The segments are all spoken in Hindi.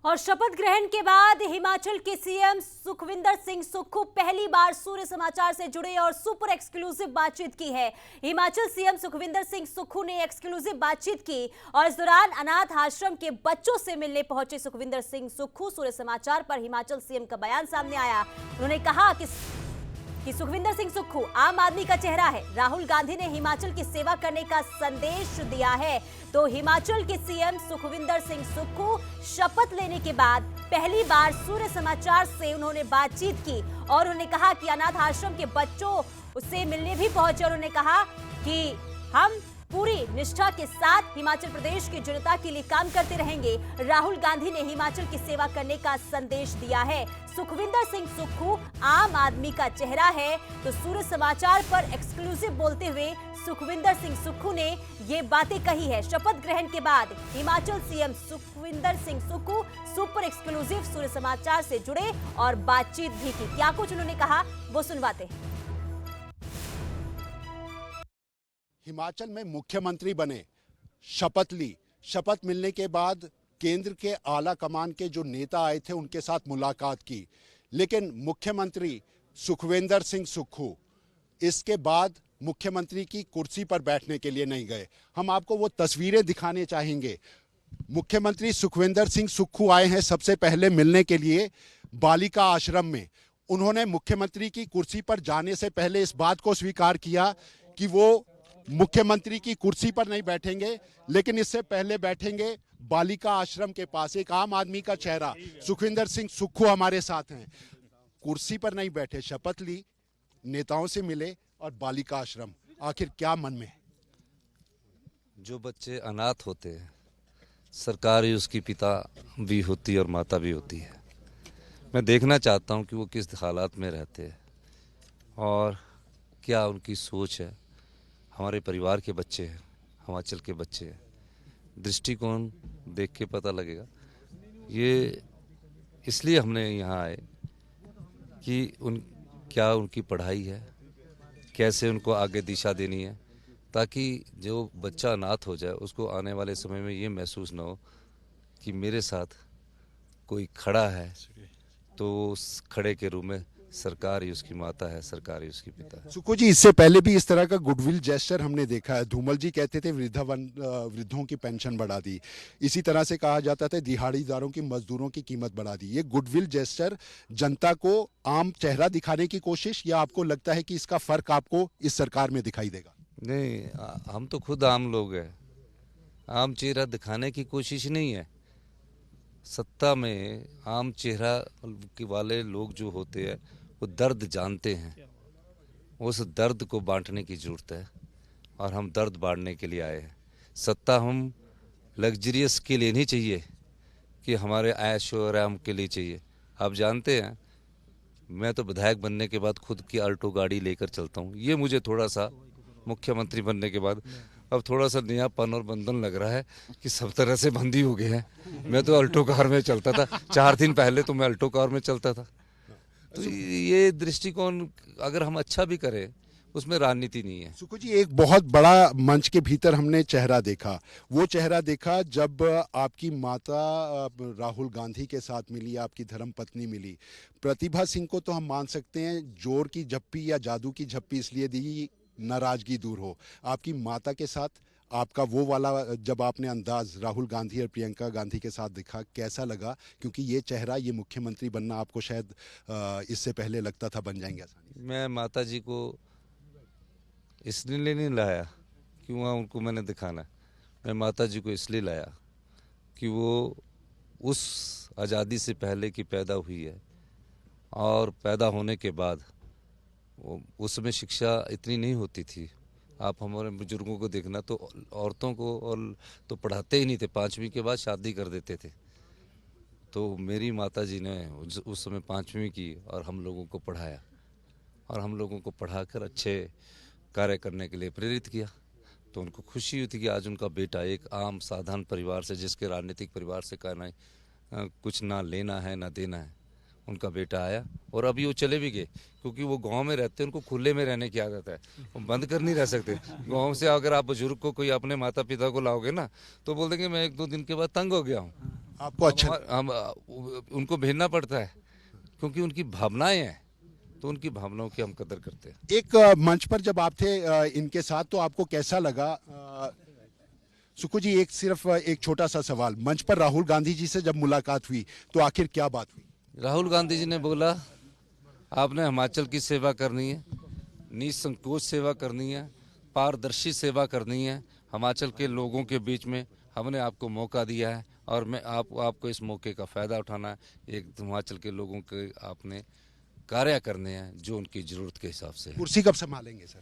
और शपथ ग्रहण के बाद हिमाचल के सीएम सुखविंदर सिंह सुक्खू पहली बार सूर्य समाचार से जुड़े और सुपर एक्सक्लूसिव बातचीत की है। हिमाचल सीएम सुखविंदर सिंह सुक्खू ने एक्सक्लूसिव बातचीत की और इस दौरान अनाथ आश्रम के बच्चों से मिलने पहुंचे सुखविंदर सिंह सुक्खू। सूर्य समाचार पर हिमाचल सीएम का बयान सामने आया। उन्होंने कहा कि सुखविंदर सिंह सुक्खू आम आदमी का चेहरा है। राहुल गांधी ने हिमाचल की सेवा करने का संदेश दिया है। तो हिमाचल के सीएम सुखविंदर सिंह सुक्खू शपथ लेने के बाद पहली बार सूर्य समाचार से उन्होंने बातचीत की और उन्होंने कहा कि अनाथ आश्रम के बच्चों से मिलने भी पहुंचे। उन्होंने कहा कि हम पूरी निष्ठा के साथ हिमाचल प्रदेश की जनता के लिए काम करते रहेंगे। राहुल गांधी ने हिमाचल की सेवा करने का संदेश दिया है। सुखविंदर सिंह सुक्खू आम आदमी का चेहरा है। तो सूर्य समाचार पर एक्सक्लूसिव बोलते हुए सुखविंदर सिंह सुक्खू ने ये बातें कही है। शपथ ग्रहण के बाद Himachal CM Sukhvinder Singh Sukhu super exclusive Surya Samachar से जुड़े और बातचीत भी की। क्या कुछ उन्होंने कहा वो सुनवाते हैं। हिमाचल में मुख्यमंत्री बने, शपथ ली। शपथ मिलने के बाद केंद्र के आला कमान के जो नेता आए थे उनके साथ मुलाकात की, लेकिन मुख्यमंत्री सुखविंदर सिंह सुक्खू इसके बाद मुख्यमंत्री की कुर्सी पर बैठने के लिए नहीं गए। हम आपको वो तस्वीरें दिखाने चाहेंगे। मुख्यमंत्री सुखविंदर सिंह सुक्खू आए हैं सबसे पहले मिलने के लिए बालिका आश्रम में। उन्होंने मुख्यमंत्री की कुर्सी पर जाने से पहले इस बात को स्वीकार किया कि वो मुख्यमंत्री की कुर्सी पर नहीं बैठेंगे, लेकिन इससे पहले बैठेंगे बालिका आश्रम के पास। एक आम आदमी का चेहरा सुखविंदर सिंह सुक्खू हमारे साथ हैं। कुर्सी पर नहीं बैठे, शपथ ली, नेताओं से मिले और बालिका आश्रम। आखिर क्या मन में है? जो बच्चे अनाथ होते हैं, सरकार ही उसकी पिता भी होती है और माता भी होती है। मैं देखना चाहता हूं कि वो किस हालात में रहते हैं और क्या उनकी सोच है। हमारे परिवार के बच्चे हैं, हिमाचल के बच्चे हैं, दृष्टिकोण देख के पता लगेगा। ये इसलिए हमने यहाँ आए कि क्या उनकी पढ़ाई है, कैसे उनको आगे दिशा देनी है, ताकि जो बच्चा अनाथ हो जाए उसको आने वाले समय में ये महसूस ना हो कि मेरे साथ कोई खड़ा है, तो उस खड़े के रूप में सरकार ही उसकी माता है, सरकार ही उसकी पिता है। सुक्खू जी, इससे पहले भी इस तरह का गुडविल जेस्चर हमने देखा है। धूमल जी कहते थे वृद्धों की पेंशन बढ़ा दी। इसी तरह से कहा जाता था दिहाड़ीदारों की, मजदूरों की कीमत बढ़ा दी। ये गुडविल जेस्चर जनता को आम चेहरा दिखाने की कोशिश, या आपको लगता है कि इसका फर्क आपको इस सरकार में दिखाई देगा? नहीं, हम तो खुद आम लोग हैं। आम चेहरा दिखाने की कोशिश नहीं है। सत्ता में आम चेहरा वाले लोग जो होते हैं वो दर्द जानते हैं। उस दर्द को बांटने की जरूरत है और हम दर्द बांटने के लिए आए हैं। सत्ता हम लग्जरियस के लिए नहीं चाहिए कि हमारे ऐश और आराम के लिए चाहिए। आप जानते हैं, मैं तो विधायक बनने के बाद खुद की अल्टो गाड़ी लेकर चलता हूँ। ये मुझे थोड़ा सा मुख्यमंत्री बनने के बाद अब थोड़ा सा नयापन और बंधन लग रहा है कि सब तरह से बंदी हो गए हैं। मैं तो अल्टो कार में चलता था, 4 दिन पहले तो मैं अल्टो कार में चलता था। तो ये दृष्टिकोण अगर हम अच्छा भी करें, उसमें राजनीति नहीं है। सुक्खू जी, एक बहुत बड़ा मंच के भीतर हमने चेहरा देखा। वो चेहरा देखा जब आपकी माता राहुल गांधी के साथ मिली, आपकी धर्मपत्नी मिली। प्रतिभा सिंह को तो हम मान सकते हैं जोर की झप्पी या जादू की झप्पी इसलिए दी नाराजगी दूर हो। आपकी माता के साथ आपका वो वाला जब आपने अंदाज राहुल गांधी और प्रियंका गांधी के साथ दिखा, कैसा लगा? क्योंकि ये चेहरा, ये मुख्यमंत्री बनना आपको शायद इससे पहले लगता था बन जाएंगे आसानी। मैं माता जी को इसलिए नहीं लाया कि वहाँ उनको मैंने दिखाना। मैं माता जी को इसलिए लाया कि वो उस आज़ादी से पहले की पैदा हुई है और पैदा होने के बाद उसमें शिक्षा इतनी नहीं होती थी। आप हमारे बुजुर्गों को देखना तो औरतों को और तो पढ़ाते ही नहीं थे, 5वीं के बाद शादी कर देते थे। तो मेरी माताजी ने उस समय 5वीं की और हम लोगों को पढ़ाया और हम लोगों को पढ़ाकर अच्छे कार्य करने के लिए प्रेरित किया। तो उनको खुशी हुई थी कि आज उनका बेटा एक आम साधारण परिवार से, जिसके राजनीतिक परिवार से कहना कुछ ना लेना है ना देना है, उनका बेटा आया। और अभी वो चले भी गए क्योंकि वो गांव में रहते हैं, उनको खुले में रहने की आदत है, वो बंद कर नहीं रह सकते। गांव से अगर आप बुजुर्ग को, कोई अपने माता पिता को लाओगे ना, तो बोल देंगे मैं 1-2 दिन के बाद तंग हो गया हूँ। आपको अच्छा हम उनको भेजना पड़ता है क्योंकि उनकी भावनाएं हैं, तो उनकी भावनाओं की हम कदर करते हैं। एक मंच पर जब आप थे इनके साथ, तो आपको कैसा लगा? सुक्खू जी, सिर्फ एक छोटा सा सवाल, मंच पर राहुल गांधी जी से जब मुलाकात हुई तो आखिर क्या बात हुई? राहुल गांधी जी ने बोला आपने हिमाचल की सेवा करनी है, निसंकोच सेवा करनी है, पारदर्शी सेवा करनी है। हिमाचल के लोगों के बीच में हमने आपको मौका दिया है और मैं आपको इस मौके का फ़ायदा उठाना है। एक हिमाचल के लोगों के आपने कार्य करने हैं जो उनकी ज़रूरत के हिसाब से है। कुर्सी कब संभालेंगे सर?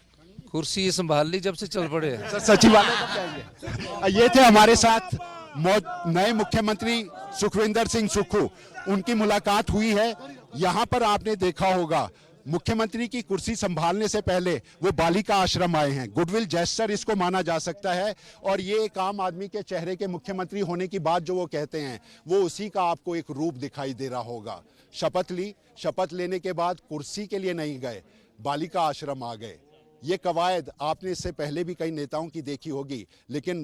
कुर्सी ये संभाल ली जब से चल पड़े हैं। सर सचिवालय कब जाएंगे? ये थे हमारे साथ नए मुख्यमंत्री सुखविंदर सिंह सुक्खू, उनकी मुलाकात हुई है। यहाँ पर आपने देखा होगा मुख्यमंत्री की कुर्सी संभालने से पहले वो बालिका आश्रम आए हैं। गुडविल जेस्चर इसको माना जा सकता है, और ये एक आम आदमी के चेहरे के मुख्यमंत्री होने की बात जो वो कहते हैं, वो उसी का आपको एक रूप दिखाई दे रहा होगा। शपथ ली, शपथ लेने के बाद कुर्सी के लिए नहीं गए, बालिका आश्रम आ गए। ये कवायद आपने इससे पहले भी कई नेताओं की देखी होगी, लेकिन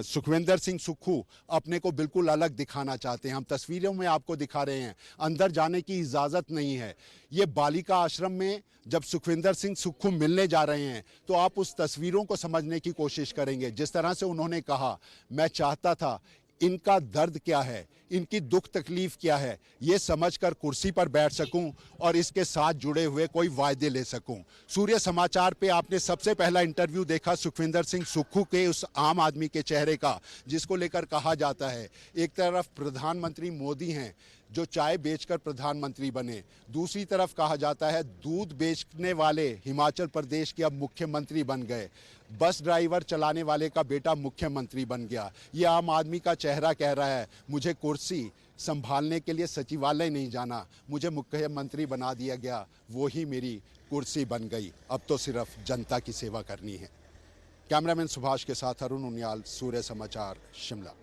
सुखविंदर सिंह सुक्खू अपने को बिल्कुल अलग दिखाना चाहते हैं। हम तस्वीरों में आपको दिखा रहे हैं, अंदर जाने की इजाज़त नहीं है। ये बालिका आश्रम में जब सुखविंदर सिंह सुक्खू मिलने जा रहे हैं तो आप उस तस्वीरों को समझने की कोशिश करेंगे। जिस तरह से उन्होंने कहा, मैं चाहता था इनका दर्द क्या है, इनकी दुख तकलीफ क्या है, ये समझकर कुर्सी पर बैठ सकूं और इसके साथ जुड़े हुए कोई वायदे ले सकूं। सूर्य समाचार पे आपने सबसे पहला इंटरव्यू देखा सुखविंदर सिंह सुक्खू के, उस आम आदमी के चेहरे का, जिसको लेकर कहा जाता है एक तरफ प्रधानमंत्री मोदी हैं जो चाय बेचकर प्रधानमंत्री बने, दूसरी तरफ कहा जाता है दूध बेचने वाले हिमाचल प्रदेश के अब मुख्यमंत्री बन गए, बस ड्राइवर चलाने वाले का बेटा मुख्यमंत्री बन गया। ये आम आदमी का चेहरा कह रहा है, मुझे कुर्सी संभालने के लिए सचिवालय नहीं जाना, मुझे मुख्यमंत्री बना दिया गया, वो ही मेरी कुर्सी बन गई, अब तो सिर्फ जनता की सेवा करनी है। कैमरामैन सुभाष के साथ अरुण उनियाल, सूर्य समाचार, शिमला।